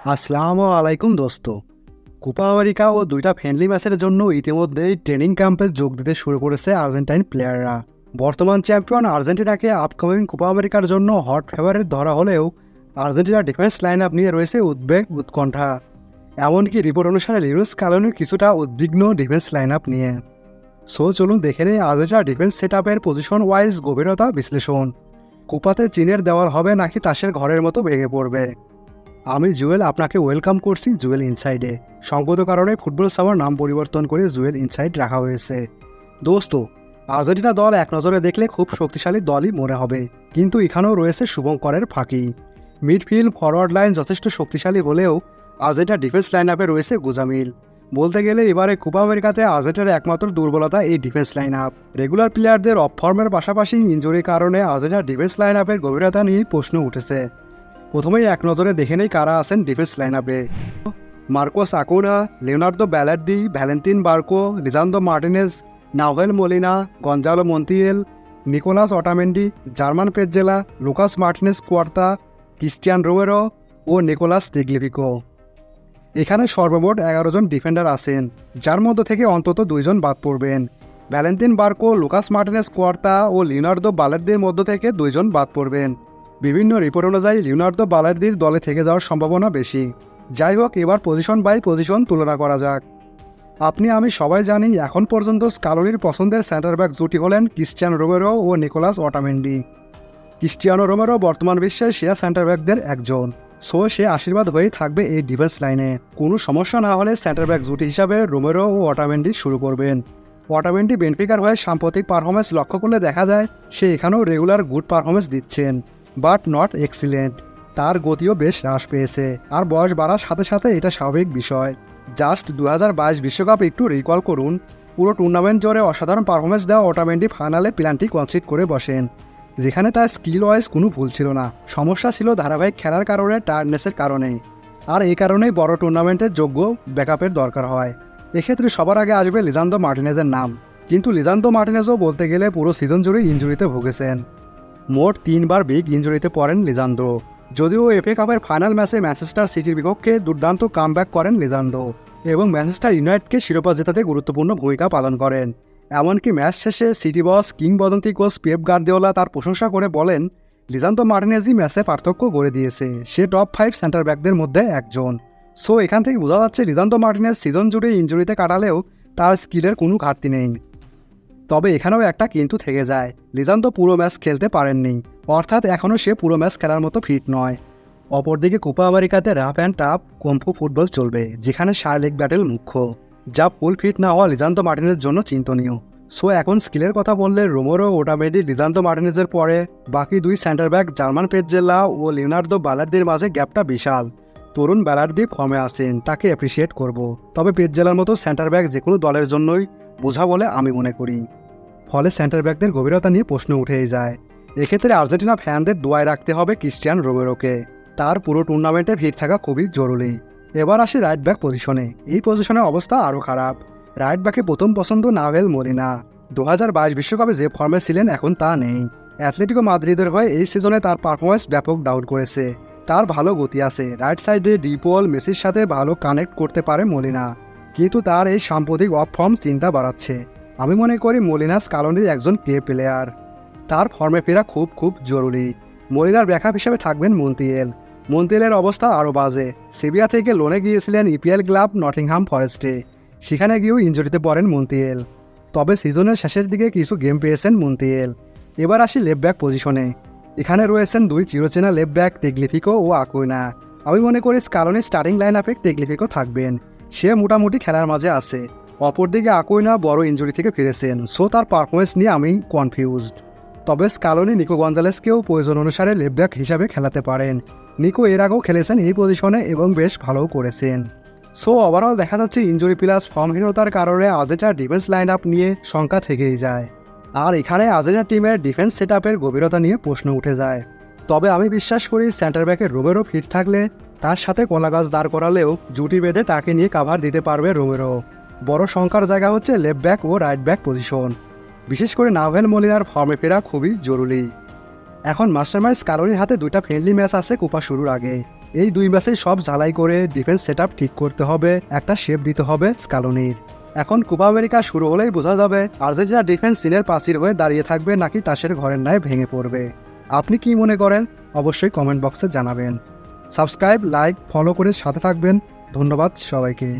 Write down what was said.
আসসালামু আলাইকুম দোস্ত। কোপা আমেরিকা ও দুইটা ফ্রেন্ডলি ম্যাচের জন্য ইতিমধ্যেই ট্রেনিং ক্যাম্পে যোগ দিতে শুরু করেছে আর্জেন্টাইন প্লেয়াররা। বর্তমান চ্যাম্পিয়ন আর্জেন্টিনাকে আপকামিং কোপা আমেরিকার জন্য হট ফেভারিট ধরা হলেও আর্জেন্টিনার ডিফেন্স লাইন আপ নিয়ে রয়েছে উদ্বেগ উৎকণ্ঠা। এমনকি রিপোর্ট অনুসারে লিওনেল স্ক্যালোনি কিছুটা উদ্বিগ্ন ডিফেন্স লাইন আপ নিয়ে। চলুন দেখে নেই আর্জেন্টিনার ডিফেন্স সেট আপের পজিশন ওয়াইজ গভীরতা বিশ্লেষণ। কোপাতে চীনের দেওয়াল হবে নাকি তাসের ঘরের মতো ভেঙে পড়বে? আমি জুয়েল, আপনাকে ওয়েলকাম করছি জুয়েল ইনসাইডে। সঙ্গত কারণে ফুটবল সাভার নাম পরিবর্তন করে জুয়েল ইনসাইড রাখা হয়েছে। দোস্ত, আর্জেন্টিনা দল এক নজরে দেখলে খুব শক্তিশালী দলই মনে হবে, কিন্তু এখানেও রয়েছে শুভঙ্করের ফাঁকি। মিডফিল্ড ফরওয়ার্ড লাইন যথেষ্ট শক্তিশালী হলেও আর্জেন্টিনার ডিফেন্স লাইন আপে রয়েছে গুজামিল। বলতে গেলে এবারে কোপা আমেরিকাতে আর্জেন্টিনার একমাত্র দুর্বলতা এই ডিফেন্স লাইন আপ। রেগুলার প্লেয়ারদের অফ ফর্মের পাশাপাশি ইনজুরির কারণে আর্জেন্টিনার ডিফেন্স লাইন আপের গভীরতা নিয়েই প্রশ্ন উঠেছে। প্রথমেই এক নজরে দেখে নেই কারা আছেন ডিফেন্স লাইন আপে। Marcos Acuna, Leonardo Balerdi, Valentin Barco, Lisandro Martinez, Nahuel Molina, Gonzalo Montiel, Nicolas Otamendi, German Pezzella, Lucas Martinez Quarta, Cristian Romero ও নিকোলাস টেগলিফিকো। এখানে সর্বমোট 11 জন ডিফেন্ডার আছেন, যার মধ্যে থেকে অন্তত 2 জন বাদ পড়বেন। Valentin Barco, Lucas Martinez Quarta ও লিওনার্দো বালার্দির মধ্য থেকে 2 জন বাদ পড়বেন। বিভিন্ন রিপোর্ট অনুযায়ী লিওনার্দো বালার্দির দলে থেকে যাওয়ার সম্ভাবনা বেশি। যাই হোক, এবার পজিশন বাই পজিশন তুলনা করা যাক। আপনি আমি সবাই জানি এখন পর্যন্ত স্কালোনির পছন্দের সেন্টার ব্যাক জুটি হলেন ক্রিস্টিয়ানো রোমেরো ও নিকোলাস অটামেন্ডি। ক্রিস্টিয়ানো রোমেরো বর্তমান বিশ্বের সেরা সেন্টার ব্যাকদের একজন, সে আশীর্বাদ হয়েই থাকবে এই ডিফেন্স লাইনে। কোনো সমস্যা না হলে সেন্টার ব্যাক জুটি হিসাবে রোমেরো ও অটামেন্ডি শুরু করবেন। অটামেন্ডি বেনফিকার হয়ে সাম্প্রতিক পারফরমেন্স লক্ষ্য করলে দেখা যায় সে এখানেও রেগুলার গুড পারফরমেন্স দিচ্ছেন, বাট নট এক্সিলেন্ট। তার গতিও বেশ হ্রাস পেয়েছে, আর বয়স বাড়ার সাথে সাথে এটা স্বাভাবিক বিষয়। জাস্ট 2022 বিশ্বকাপ একটু রিকল করুন। পুরো টুর্নামেন্ট জুড়ে অসাধারণ পারফরমেন্স দেওয়া অটামেন্ডি ফাইনালে প্ল্যানটি কনসিড করে বসেন, যেখানে তার স্কিল ওয়াইজ কোনো ভুল ছিল না। সমস্যা ছিল ধারাবাহিক খেলার কারণে, টায়ার্ডনেসের কারণে, আর এই কারণেই বড় টুর্নামেন্টের যোগ্য ব্যাকআপের দরকার হয়। এক্ষেত্রে সবার আগে আসবে লিজান্দ্রো মার্টিনেজের নাম, কিন্তু লিজান্দ্রো মার্টিনেজও বলতে গেলে পুরো সিজন জুড়ে ইনজুরিতে ভুগেছেন। মোট 3 বার বিগ ইনজুরিতে পড়েন লিজান্দ্রো। যদিও এফএ কাপের ফাইনাল ম্যাচে ম্যানচেস্টার সিটির বিপক্ষে দুর্দান্ত কামব্যাক করেন লিজান্দ্রো এবং ম্যানচেস্টার ইউনাইটেডকে শিরোপা জেতাতে গুরুত্বপূর্ণ ভূমিকা পালন করেন। এমনকি ম্যাচ শেষে সিটি বস কিংবদন্তি কোচ পেপ গার্দিওলা তার প্রশংসা করে বলেন, লিজান্দ্রো মার্টিনেজই ম্যাচে পার্থক্য করে দিয়েছে, সে টপ 5 সেন্টার ব্যাকদের মধ্যে একজন। এখান থেকে বোঝা যাচ্ছে লিজান্দ্রো মার্টিনেজ সিজন জুড়ে ইনজুরিতে কাটালেও তার স্কিলের কোনো ঘাটতি নেই। তবে এখানেও একটা কিন্তু থেকে যায়, লিজান্দ্রো পুরো ম্যাচ খেলতে পারেননি, অর্থাৎ এখনও সে পুরো ম্যাচ খেলার মতো ফিট নয়। অপরদিকে কোপা আমেরিকাতে rough and tough kung fu football চলবে, যেখানে শারীরিক ব্যাটেল মুখ্য, যা ফুল ফিট না হওয়া লিজান্দ্রো মার্টিনেজের জন্য চিন্তনীয়। এখন স্কিলের কথা বললে রোমেরো, ওটামেন্ডি, লিজান্দ্রো মার্টিনেজের পরে বাকি 2 সেন্টার ব্যাক জার্মান পেজ্জেলা ও লিওনার্দো বালার্দির মাঝে গ্যাপটা বিশাল। তরুণ বালার্দি ফর্মে আসেন, তাকে অ্যাপ্রিসিয়েট করব, তবে পেজ্জেলার মতো সেন্টার ব্যাক যে কোনো দলের জন্যই বোঝা বলে আমি মনে করি। ফলে সেন্টার ব্যাকদের গভীরতা নিয়ে প্রশ্ন উঠেই যায়। এক্ষেত্রে আর্জেন্টিনা ফ্যানদের দোয়ায় রাখতে হবে ক্রিস্টিয়ান রোমেরোকে, তার পুরো টুর্নামেন্টে ফিট থাকা খুবই জরুরি। এবার আসি রাইট ব্যাক পজিশনে। এই পজিশনের অবস্থা আরও খারাপ। রাইট ব্যাকে প্রথম পছন্দ নাভেল মোলিনা। 2022 বিশ্বকাপে যে ফর্মে ছিলেন এখন তা নেই। অ্যাথলেটিকো মাদ্রিদের হয়ে এই সিজনে তার পারফরমেন্স ব্যাপক ডাউন করেছে। তার ভালো গতি আছে, রাইট সাইডে ডিপল মেসির সাথে ভালো কানেক্ট করতে পারে মোলিনা, কিন্তু তার এই সাম্প্রতিক অফ ফর্ম চিন্তা বাড়াচ্ছে। আমি মনে করি মোলিনা স্কালোনির একজন প্লে প্লেয়ার, তার ফর্মে ফেরা খুব খুব জরুরি। মোলিনার ব্যাকআপ হিসেবে থাকবেন মন্তিয়েলের অবস্থা আরও বাজে। সেভিয়া থেকে লোনে গিয়েছিলেন ইপিএল ক্লাব নটিংহাম ফরেস্টে, সেখানে গিয়েও ইনজুরিতে পড়েন মন্তিয়েল, তবে সিজনের শেষের দিকে কিছু গেম পেয়েছেন মন্তিয়েল। এবার আসি লেফট ব্যাক পজিশনে। এখানে রয়েছেন 2 চিরচেনা লেফট ব্যাক টেগলিফিকো ও আকুইনা। আমি মনে করি স্কালোনির স্টার্টিং লাইন আপে টেগলিফিকো থাকবেন, সে মোটামুটি খেলার মাঝে আছে। অপরদিকে আকুইনা বড় ইনজুরি থেকে ফিরেছেন, তার পারফরমেন্স নিয়ে আমি কনফিউজড। তবে স্কালোনি নিকো গঞ্জালেসকেও প্রয়োজন অনুসারে লেফট ব্যাক হিসাবে খেলাতে পারেন। নিকো এর আগেও খেলেছেন এই পজিশনে এবং বেশ ভালোও করেছেন। ওভারঅল দেখা যাচ্ছে ইনজুরি প্লাস ফর্মহীনতার কারণে আর্জেন্টিনার ডিফেন্স লাইন আপ নিয়ে শঙ্কা থেকেই যায়, আর এখানে আর্জেন্টিনা টিমের ডিফেন্স সেট আপের গভীরতা নিয়ে প্রশ্ন উঠে যায়। তবে আমি বিশ্বাস করি সেন্টার ব্যাকের রোমেরো ফিট থাকলে, তার সাথে কলা গাছ দাঁড় করালেও জুটি বেঁধে তাকে নিয়ে কাভার দিতে পারবে রোমেরো। বড় শঙ্কার জায়গা হচ্ছে লেফট ব্যাক ও রাইট ব্যাক পজিশন, বিশেষ করে নাভেল মোলিনার ফর্মে ফেরা খুবই জরুরি। এখন মাস্টারমাইন্ড স্কালোনির হাতে 2টা ফ্রেন্ডলি ম্যাচ আছে কোপা শুরুর আগে। এই 2 ম্যাচেই সব ঝালাই করে ডিফেন্স সেটআপ ঠিক করতে হবে, একটা শেপ দিতে হবে স্কালোনির। এখন কোপা আমেরিকা শুরু হলেই বোঝা যাবে আর্জেন্টিনা ডিফেন্স সিনের প্রাচীর হয়ে দাঁড়িয়ে থাকবে নাকি তাসের ঘরের ন্যায় ভেঙে পড়বে। আপনি কি মনে করেন অবশ্যই কমেন্ট বক্সে জানাবেন। সাবস্ক্রাইব, লাইক, ফলো করে সাথে থাকবেন। ধন্যবাদ সবাইকে।